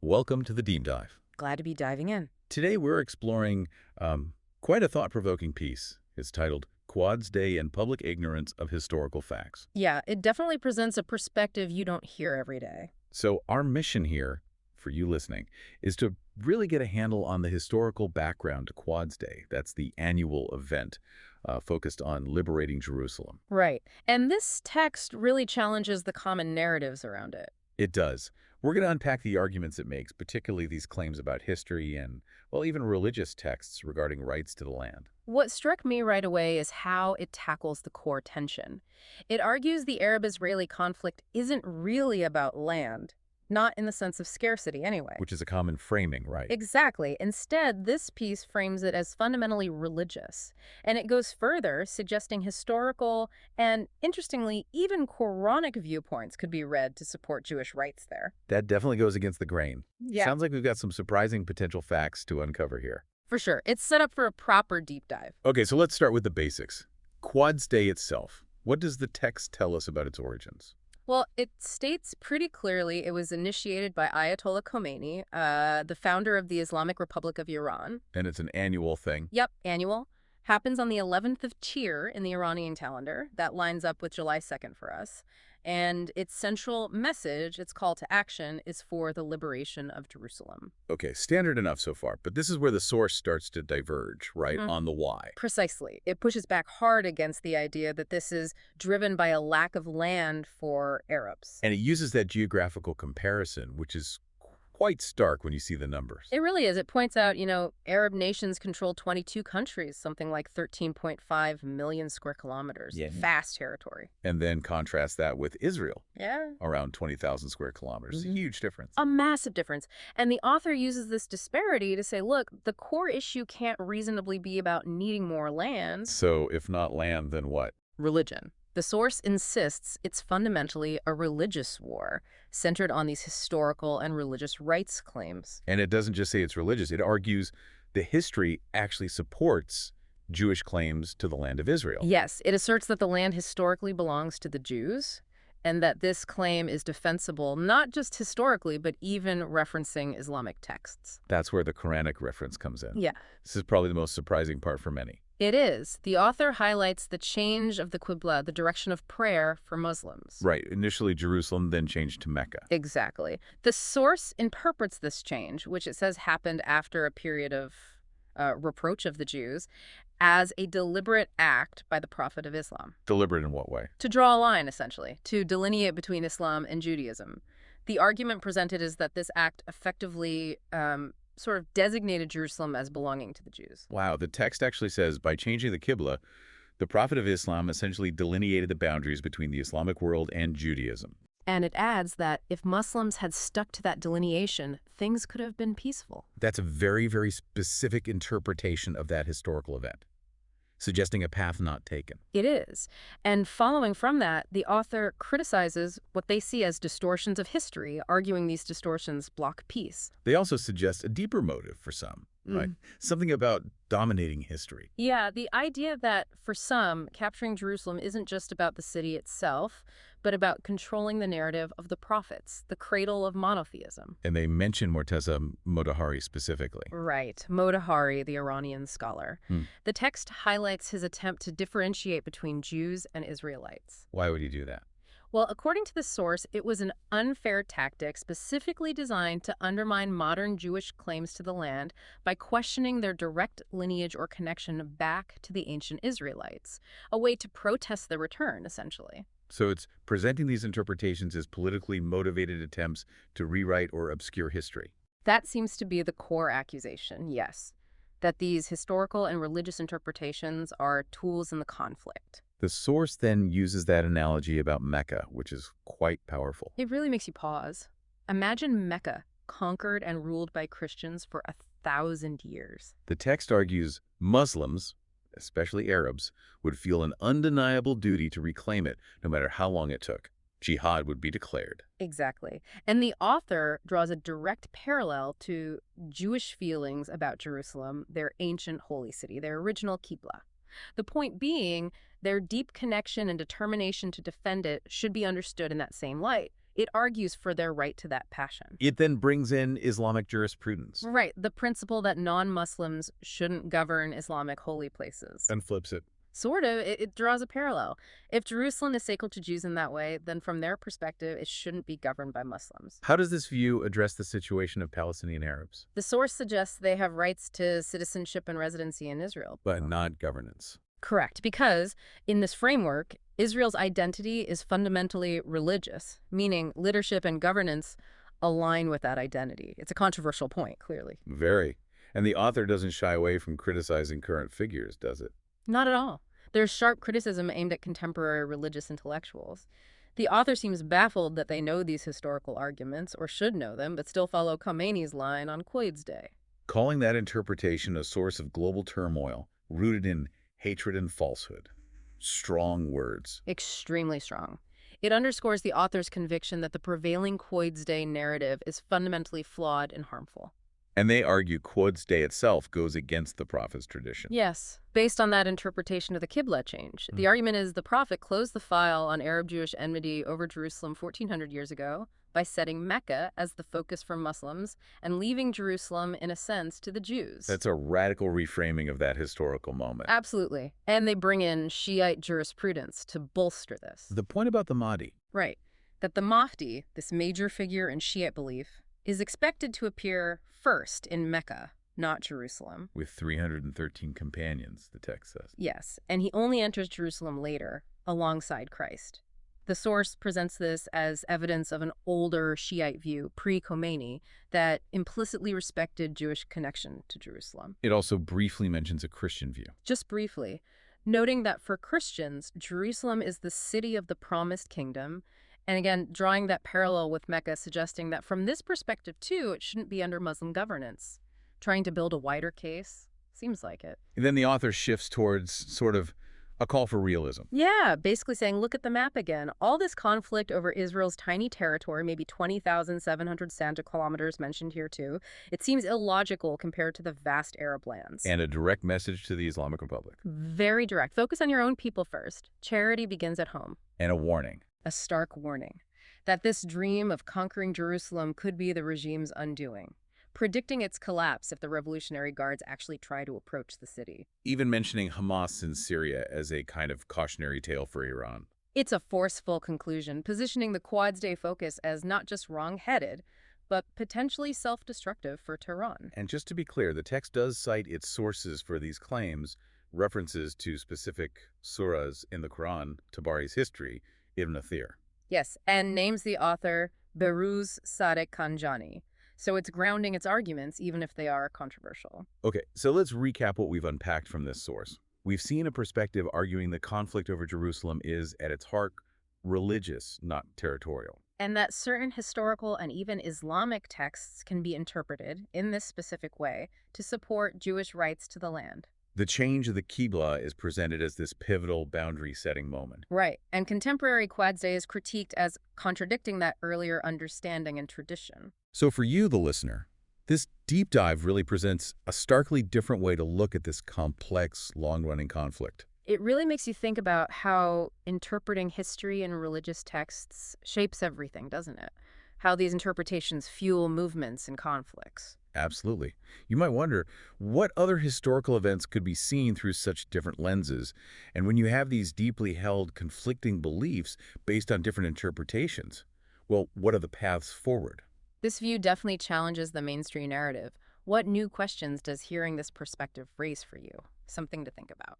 Welcome to the Deep Dive. Glad to be diving in. Today we're exploring quite a thought-provoking piece. It's titled Quds Day and Public Ignorance of Historical Facts. Yeah, it definitely presents a perspective you don't hear every day. So our mission here, for you listening, is to really get a handle on the historical background to Quds Day. That's the annual event focused on liberating Jerusalem. Right. And this text really challenges the common narratives around it. It does. We're going to unpack the arguments it makes, particularly these claims about history and, well, even religious texts regarding rights to the land. What struck me right away is how it tackles the core tension. It argues the Arab-Israeli conflict isn't really about land, not in the sense of scarcity anyway. Which is a common framing, right? Exactly. Instead, this piece frames it as fundamentally religious. And it goes further, suggesting historical and, interestingly, even Quranic viewpoints could be read to support Jewish rights there. That definitely goes against the grain. Yeah. Sounds like we've got some surprising potential facts to uncover here. For sure. It's set up for a proper deep dive. Okay, so let's start with the basics. Quds Day itself. What does the text tell us about its origins? Well, it states pretty clearly it was initiated by Ayatollah Khomeini, the founder of the Islamic Republic of Iran. And it's an annual thing. Yep, annual. Happens on the 11th of Tir in the Iranian calendar. That lines up with July 2nd for us. And its central message, its call to action, is for the liberation of Jerusalem. Okay, standard enough so far, but this is where the source starts to diverge, right, on the why. Precisely. It pushes back hard against the idea that this is driven by a lack of land for Arabs. And it uses that geographical comparison, which is quite stark when you see the numbers. It really is. It points out, Arab nations control 22 countries, something like 13.5 million square kilometers. Yeah. Vast territory. And then contrast that with Israel, Yeah. around 20,000 square kilometers. A huge difference. A massive difference. And the author uses this disparity to say, look, the core issue can't reasonably be about needing more land. So if not land, then what? Religion. The source insists it's fundamentally a religious war, centered on these historical and religious rights claims. And it doesn't just say it's religious. It argues the history actually supports Jewish claims to the land of Israel. Yes, it asserts that the land historically belongs to the Jews, and that this claim is defensible not just historically, but even referencing Islamic texts. That's where the Quranic reference comes in. Yeah. This is probably the most surprising part for many. It is. The author highlights the change of the Qibla, the direction of prayer for Muslims. Right. Initially Jerusalem, then changed to Mecca. Exactly. The source interprets this change, which it says happened after a period of reproach of the Jews, as a deliberate act by the Prophet of Islam. Deliberate in what way? To draw a line, essentially, to delineate between Islam and Judaism. The argument presented is that this act effectively sort of designated Jerusalem as belonging to the Jews. Wow, the text actually says, by changing the Qibla, the Prophet of Islam essentially delineated the boundaries between the Islamic world and Judaism. And it adds that if Muslims had stuck to that delineation, things could have been peaceful. That's a very, very specific interpretation of that historical event, suggesting a path not taken. It is. And following from that, the author criticizes what they see as distortions of history, arguing these distortions block peace. They also suggest a deeper motive for some, right? Something about dominating history. Yeah, the idea that, for some, capturing Jerusalem isn't just about the city itself, but about controlling the narrative of the prophets, the cradle of monotheism. And they mention Morteza Motahari specifically. Right. Motahari, the Iranian scholar. The text highlights his attempt to differentiate between Jews and Israelites. Why would he do that? Well, according to the source, it was an unfair tactic specifically designed to undermine modern Jewish claims to the land by questioning their direct lineage or connection back to the ancient Israelites, a way to protest the return, essentially. So it's presenting these interpretations as politically motivated attempts to rewrite or obscure history. That seems to be the core accusation, yes, that these historical and religious interpretations are tools in the conflict. The source then uses that analogy about Mecca, which is quite powerful. It really makes you pause. Imagine Mecca, conquered and ruled by Christians for 1,000 years. The text argues Muslims, especially Arabs, would feel an undeniable duty to reclaim it, no matter how long it took. Jihad would be declared. Exactly. And the author draws a direct parallel to Jewish feelings about Jerusalem, their ancient holy city, their original Qibla. The point being, their deep connection and determination to defend it should be understood in that same light. It argues for their right to that passion. It then brings in Islamic jurisprudence Right, the principle that non-Muslims shouldn't govern Islamic holy places. and flips it. Sort of, it draws a parallel. If Jerusalem is sacred to Jews in that way, then from their perspective, it shouldn't be governed by Muslims. How does this view address the situation of Palestinian Arabs, The source suggests they have rights to citizenship and residency in Israel. but not governance? Correct, because in this framework, Israel's identity is fundamentally religious, meaning leadership and governance align with that identity. It's a controversial point, clearly. Very. And the author doesn't shy away from criticizing current figures, does it? Not at all. There's sharp criticism aimed at contemporary religious intellectuals. The author seems baffled that they know these historical arguments, or should know them, but still follow Khomeini's line on Quds Day. Calling that interpretation a source of global turmoil rooted in hatred and falsehood. Strong words. Extremely strong. It underscores the author's conviction that the prevailing Quds Day narrative is fundamentally flawed and harmful. And they argue Quds Day itself goes against the Prophet's tradition. Yes, based on that interpretation of the Qibla change. The argument is the Prophet closed the file on Arab-Jewish enmity over Jerusalem 1400 years ago by setting Mecca as the focus for Muslims and leaving Jerusalem, in a sense, to the Jews. That's a radical reframing of that historical moment. Absolutely. And they bring in Shiite jurisprudence to bolster this. The point about the Mahdi. Right. That the Mahdi, this major figure in Shiite belief, is expected to appear first in Mecca, not Jerusalem. With 313 companions, the text says. Yes, and he only enters Jerusalem later, alongside Christ. The source presents this as evidence of an older Shiite view, pre-Khomeini, that implicitly respected Jewish connection to Jerusalem. It also briefly mentions a Christian view. Just briefly, noting that for Christians, Jerusalem is the city of the promised kingdom, and again, drawing that parallel with Mecca, suggesting that from this perspective, too, it shouldn't be under Muslim governance. Trying to build a wider case? Seems like it. And then the author shifts towards sort of a call for realism. Yeah, basically saying, look at the map again. All this conflict over Israel's tiny territory, maybe 20,700 Santa kilometers mentioned here too, it seems illogical compared to the vast Arab lands. And a direct message to the Islamic Republic. Very direct. Focus on your own people first. Charity begins at home. And a warning. A stark warning that this dream of conquering Jerusalem could be the regime's undoing, predicting its collapse if the Revolutionary Guards actually try to approach the city. Even mentioning Hamas in Syria as a kind of cautionary tale for Iran. It's a forceful conclusion, positioning the Quds Day focus as not just wrong-headed, but potentially self-destructive for Tehran. And just to be clear, the text does cite its sources for these claims, references to specific surahs in the Quran, Tabari's history, Ibn Athir. Yes, and names the author Behruz Sadek Kanjani. So it's grounding its arguments, even if they are controversial. Okay, so let's recap what we've unpacked from this source. We've seen a perspective arguing the conflict over Jerusalem is, at its heart, religious, not territorial. And that certain historical and even Islamic texts can be interpreted in this specific way to support Jewish rights to the land. The change of the Qibla is presented as this pivotal boundary-setting moment. Right, and contemporary Quds Day is critiqued as contradicting that earlier understanding and tradition. So for you, the listener, this deep dive really presents a starkly different way to look at this complex, long-running conflict. It really makes you think about how interpreting history and religious texts shapes everything, doesn't it? How these interpretations fuel movements and conflicts. Absolutely. You might wonder, what other historical events could be seen through such different lenses? And when you have these deeply held conflicting beliefs based on different interpretations, well, what are the paths forward? This view definitely challenges the mainstream narrative. What new questions does hearing this perspective raise for you? Something to think about.